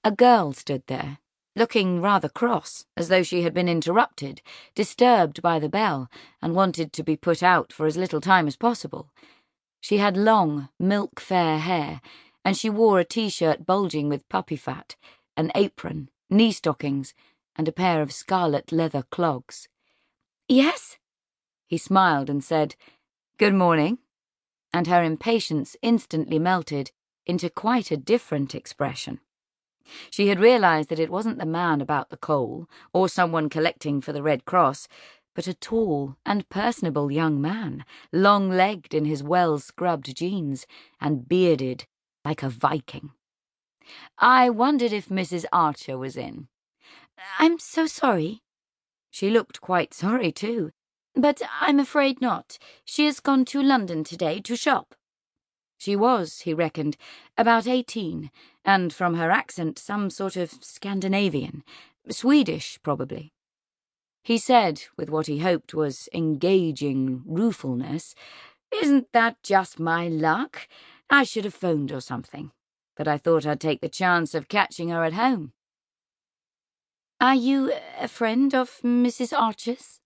A girl stood there, looking rather cross, as though she had been interrupted, disturbed by the bell, and wanted to be put out for as little time as possible. She had long, milk-fair hair, and she wore a T-shirt bulging with puppy fat, an apron, knee stockings, and a pair of scarlet leather clogs. "Yes?" He smiled and said, "Good morning," and her impatience instantly melted into quite a different expression. She had realised that it wasn't the man about the coal, or someone collecting for the Red Cross, but a tall and personable young man, long-legged in his well-scrubbed jeans, and bearded like a Viking. "I wondered if Mrs. Archer was in." "I'm so sorry." She looked quite sorry too, "but I'm afraid not. She has gone to London today to shop." She was, he reckoned, about 18, and from her accent some sort of Scandinavian, Swedish probably. He said, with what he hoped was engaging ruefulness, "Isn't that just my luck? I should have phoned or something, but I thought I'd take the chance of catching her at home." "Are you a friend of Mrs. Archer's?"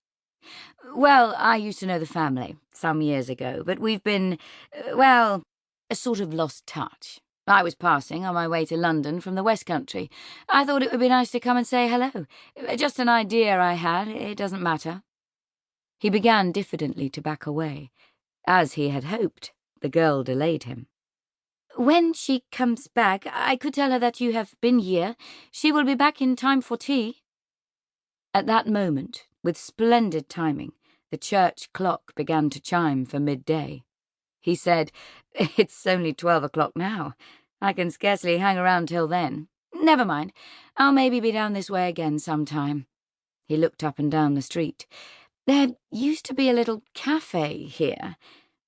"Well, I used to know the family some years ago, but we've been, well, a sort of lost touch. I was passing on my way to London from the West Country. I thought it would be nice to come and say hello. Just an idea I had. It doesn't matter." He began diffidently to back away. As he had hoped, the girl delayed him. "When she comes back, I could tell her that you have been here. She will be back in time for tea." At that moment, with splendid timing, the church clock began to chime for midday. He said, "It's only 12 o'clock now. I can scarcely hang around till then. Never mind. I'll maybe be down this way again sometime." He looked up and down the street. "There used to be a little cafe here.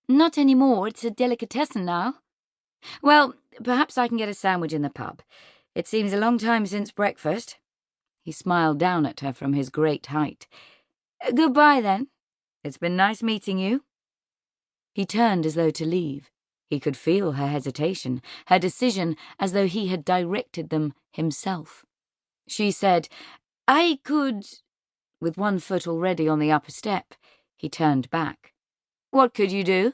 Not any more. It's a delicatessen now. Well, perhaps I can get a sandwich in the pub. It seems a long time since breakfast." He smiled down at her from his great height. "Goodbye, then. It's been nice meeting you." He turned as though to leave. He could feel her hesitation, her decision, as though he had directed them himself. She said, "I could—" With one foot already on the upper step, he turned back. "What could you do?"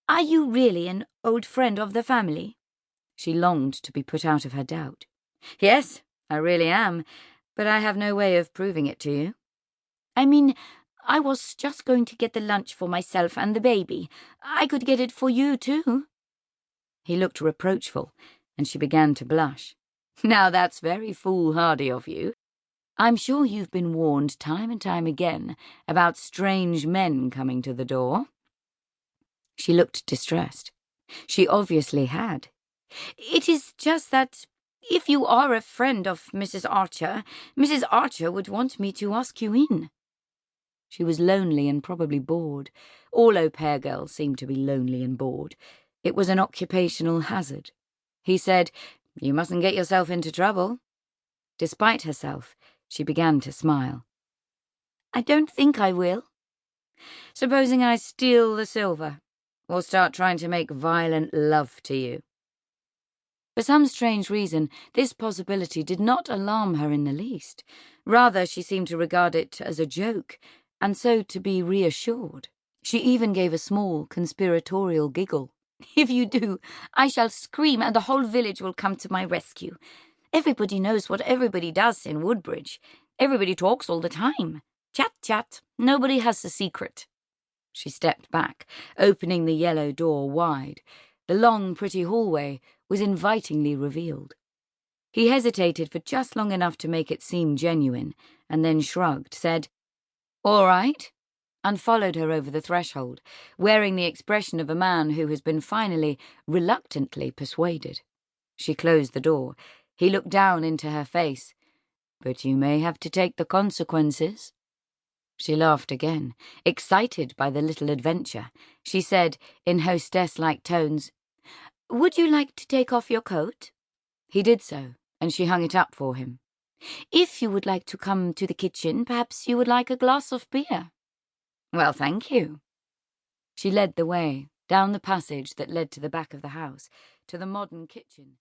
"Are you really an old friend of the family?" She longed to be put out of her doubt. "Yes, I really am, but I have no way of proving it to you." "I mean, I was just going to get the lunch for myself and the baby. I could get it for you too." He looked reproachful, and she began to blush. "Now that's very foolhardy of you. I'm sure you've been warned time and time again about strange men coming to the door." She looked distressed. She obviously had. "It is just that if you are a friend of Mrs. Archer would want me to ask you in." She was lonely and probably bored. All au pair girls seemed to be lonely and bored. It was an occupational hazard. He said, "You mustn't get yourself into trouble." Despite herself, she began to smile. "I don't think I will." "Supposing I steal the silver, or start trying to make violent love to you?" For some strange reason, this possibility did not alarm her in the least. Rather, she seemed to regard it as a joke, and so to be reassured. She even gave a small, conspiratorial giggle. "If you do, I shall scream and the whole village will come to my rescue. Everybody knows what everybody does in Woodbridge. Everybody talks all the time. Chat, chat. Nobody has a secret." She stepped back, opening the yellow door wide. The long, pretty hallway was invitingly revealed. He hesitated for just long enough to make it seem genuine, and then shrugged, said, "All right," and followed her over the threshold, wearing the expression of a man who has been finally, reluctantly persuaded. She closed the door. He looked down into her face. "But you may have to take the consequences." She laughed again, excited by the little adventure. She said, in hostess-like tones, "Would you like to take off your coat?" He did so, and she hung it up for him. "If you would like to come to the kitchen, perhaps you would like a glass of beer." "Well, thank you." She led the way, down the passage that led to the back of the house, to the modern kitchen.